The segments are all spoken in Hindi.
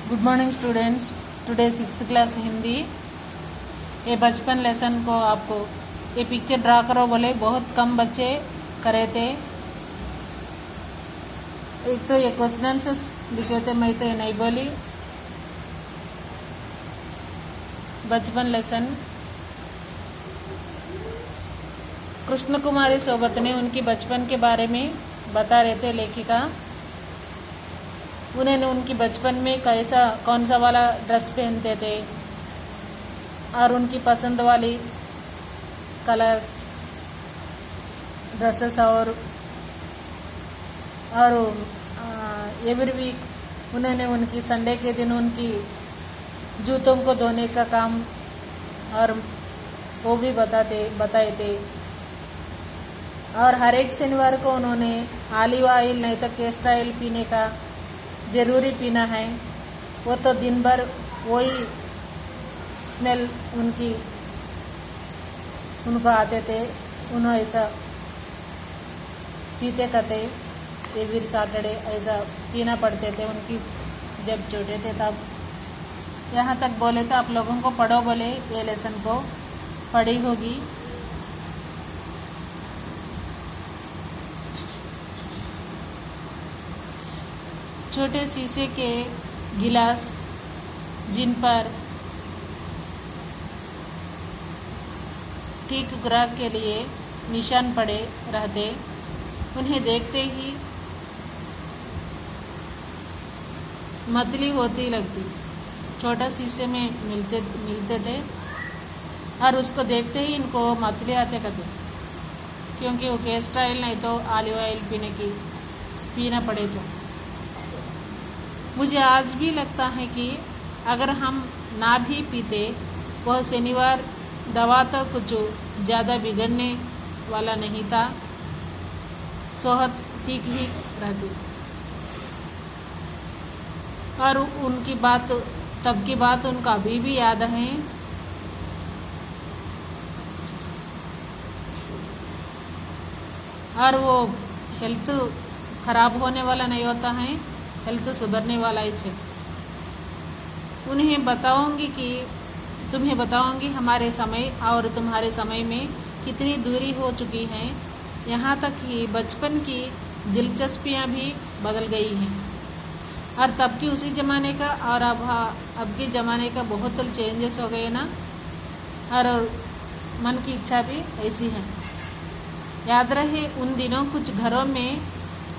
Good morning students. Today 6th class Hindi. ये बचपन लेसन को आपको ये पिक्चर ड्रा करो बोले बहुत कम बच्चे करे थे। एक तो ये क्वेश्चन आंसर्स लिखे थे, मैं तो ये नहीं बोली। बचपन लेसन कृष्ण कुमारी सोबत ने उनकी बचपन के बारे में बता रहे थे लेखिका। उन्होंने उनकी बचपन में कैसा कौन सा वाला ड्रेस पहनते थे और उनकी पसंद वाली कलर्स ड्रेसेस और एवरी वीक उन्होंने उनकी संडे के दिन उनकी जूतों को धोने का काम और वो भी बताए थे। और हर एक शनिवार को उन्होंने ऑलिव ऑयल नहीं तो कैस्टर ऑयल पीने का ज़रूरी पीना है। वो तो दिन भर वही स्मेल उनको आते थे, उन्होंने ऐसा पीते करते एवरी सैटरडे ऐसा पीना पड़ते थे उनकी जब छोटे थे तब। यहाँ तक बोले तो आप लोगों को पढ़ो बोले ये लेसन को पढ़ी होगी। छोटे शीशे के गिलास जिन पर ठीक खुराक के लिए निशान पड़े रहते, उन्हें देखते ही मतली होती लगती। छोटा शीशे में मिलते थे और उसको देखते ही इनको मतली आते करते, क्योंकि वो कैस्टर ऑयल नहीं तो ऑलिव ऑयल पीना पड़े तो। मुझे आज भी लगता है कि अगर हम ना भी पीते वह शनिवार दवा तो कुछ ज़्यादा बिगड़ने वाला नहीं था, सेहत ठीक ही रहती। और उनकी बात तब की बात उनको अभी भी याद है। और वो हेल्थ खराब होने वाला नहीं होता है, हेल्थ सुधरने वाला ही है। तुम्हें बताऊंगी हमारे समय और तुम्हारे समय में कितनी दूरी हो चुकी है। यहाँ तक कि बचपन की दिलचस्पियाँ भी बदल गई हैं। और तब की उसी ज़माने का और अब के ज़माने का बहुत चेंजेस हो गए ना। और मन की इच्छा भी ऐसी है। याद रहे उन दिनों कुछ घरों में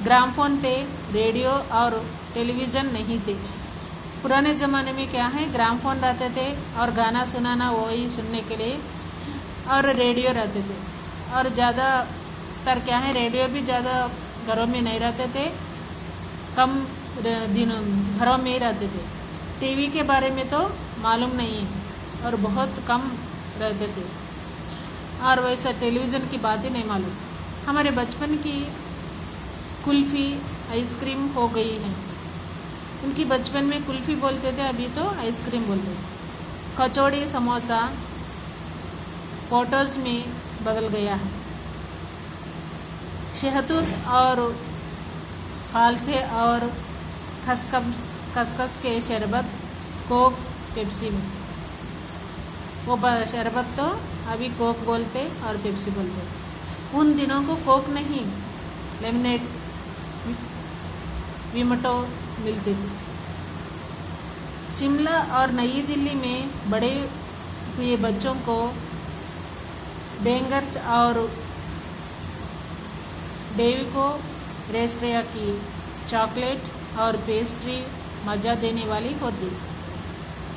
ग्रामफोन थे, रेडियो और टेलीविज़न नहीं थे। पुराने ज़माने में क्या है, ग्रामफोन रहते थे और गाना सुनाना वही सुनने के लिए, और रेडियो रहते थे। और ज़्यादातर क्या है, रेडियो भी ज़्यादा घरों में नहीं रहते थे, कम दिनों घरों में ही रहते थे। टीवी के बारे में तो मालूम नहीं है और बहुत कम रहते थे। और वैसा टेलीविज़न की बात ही नहीं मालूम। हमारे बचपन की कुल्फ़ी आइसक्रीम हो गई है। उनकी बचपन में कुल्फ़ी बोलते थे, अभी तो आइसक्रीम बोलते हैं। कचौड़ी समोसा पोटर्स में बदल गया है। शहतूत और फालसे और खसखस के शरबत कोक पेप्सी में। वो शरबत तो अभी कोक बोलते और पेप्सी बोलते। उन दिनों को कोक नहीं, लेमनेड विमटो मिलते थे। शिमला और नई दिल्ली में बड़े हुए बच्चों को बेंगर्स और डेविको रेस्ट्रिया की चॉकलेट और पेस्ट्री मज़ा देने वाली होती।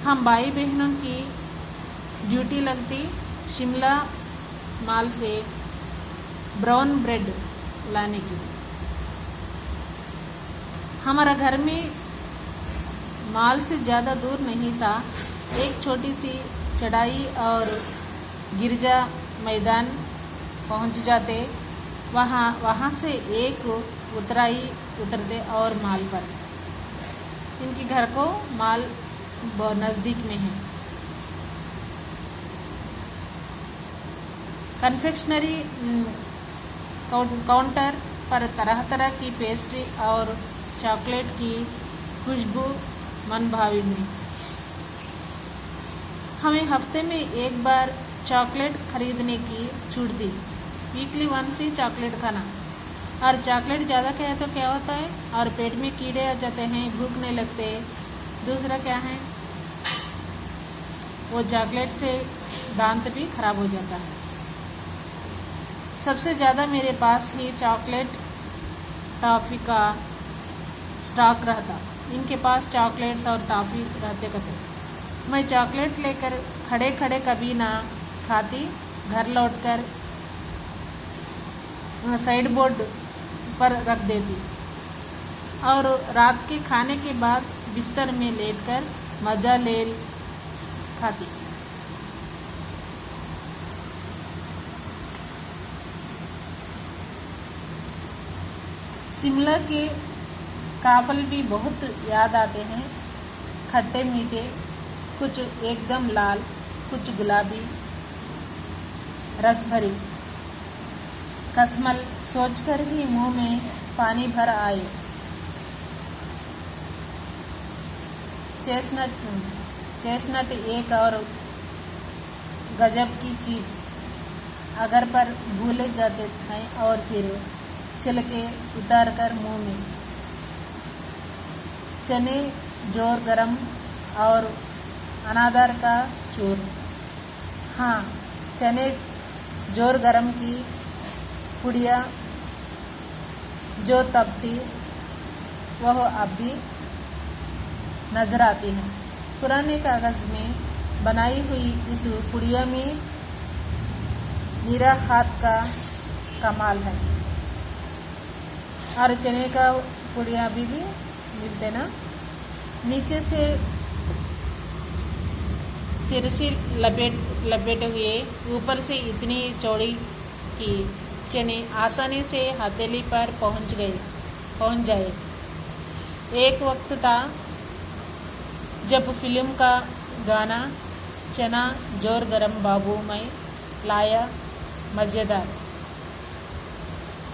हम भाई बहनों की ड्यूटी लगती शिमला माल से ब्राउन ब्रेड लाने की। हमारा घर में माल से ज़्यादा दूर नहीं था। एक छोटी सी चढ़ाई और गिरजा मैदान पहुंच जाते। वहाँ से एक उतरते और माल पर। इनके घर को माल नज़दीक में है। कन्फेक्शनरी काउंटर पर तरह तरह की पेस्ट्री और चॉकलेट की खुशबू मन भावी में। हमें हफ्ते में एक बार चॉकलेट खरीदने की छूट दी। वीकली वंस ही चॉकलेट खाना। और चॉकलेट ज़्यादा खाए तो क्या होता है, और पेट में कीड़े आ जाते हैं, भूख नहीं लगते। दूसरा क्या है, वो चॉकलेट से दांत भी खराब हो जाता है। सबसे ज़्यादा मेरे पास ही चॉकलेट टॉफ़ी का स्टॉक रहता। इनके पास चॉकलेट्स और टॉफ़ी रहते कथे। मैं चॉकलेट लेकर खड़े खड़े कभी ना खाती, घर लौटकर साइड बोर्ड पर रख देती और रात के खाने के बाद बिस्तर में लेटकर मज़ा ले खाती। शिमला के काफल भी बहुत याद आते हैं, खट्टे मीठे, कुछ एकदम लाल, कुछ गुलाबी, रस भरी। कसमल सोचकर ही मुंह में पानी भर आए। चेस्टनट एक और गजब की चीज़, अगर पर भूले जाते हैं और फिर छिलके उतार कर मुंह में। चने जोर गरम और अनादार का चूर। हाँ, चने जोर गरम की पुड़िया जो तब थी वह अब भी नजर आती है। पुराने कागज़ में बनाई हुई इस पुड़िया में मेरा हाथ का कमाल है। और चने का पुड़िया अभी भी मिलते ना, नीचे से तिरछी लपेटे हुए, ऊपर से इतनी चौड़ी कि चने आसानी से हथेली पर पहुंच जाए। एक वक्त था जब फिल्म का गाना चना जोर गरम बाबू में लाया मज़ेदार।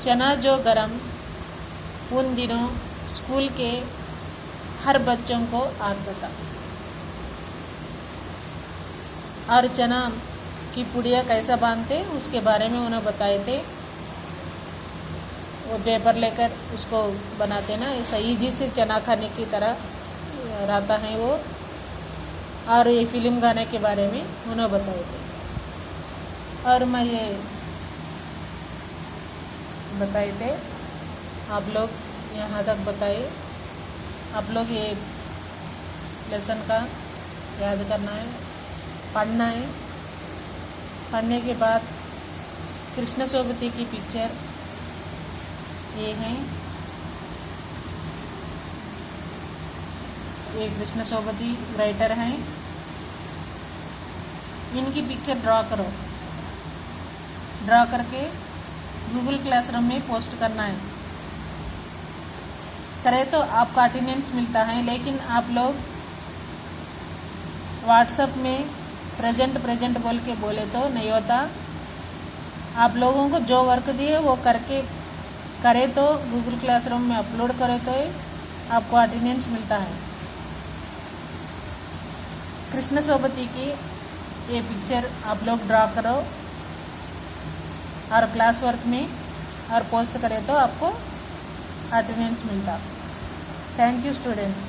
चना जो गरम उन दिनों स्कूल के हर बच्चों को आता था। और चना की पुड़िया कैसा बांधते उसके बारे में उन्हें बताए थे। वो पेपर लेकर उसको बनाते ना, ऐसा ईजी से चना खाने की तरह रहता है वो। और ये फिल्म गाने के बारे में उन्हें बताए थे। और मैं ये बताए थे, आप लोग यहाँ तक बताइए। आप लोग ये लेसन का याद करना है, पढ़ना है। पढ़ने के बाद कृष्ण सोबती की पिक्चर ये है। ये कृष्ण सोबती राइटर हैं। इनकी पिक्चर ड्रा करो। ड्रा करके गूगल क्लासरूम में पोस्ट करना है। करें तो आपका अटेंडेंस मिलता है, लेकिन आप लोग व्हाट्सएप में प्रेजेंट बोल के बोले तो नहीं होता। आप लोगों को जो वर्क दिए वो करके करे तो गूगल क्लासरूम में अपलोड करे तो आपको अटेंडेंस मिलता है। कृष्ण सोबती की ये पिक्चर आप लोग ड्रा करो और क्लास वर्क में और पोस्ट करें तो आपको अटेंडेंस मिलता। Thank you students.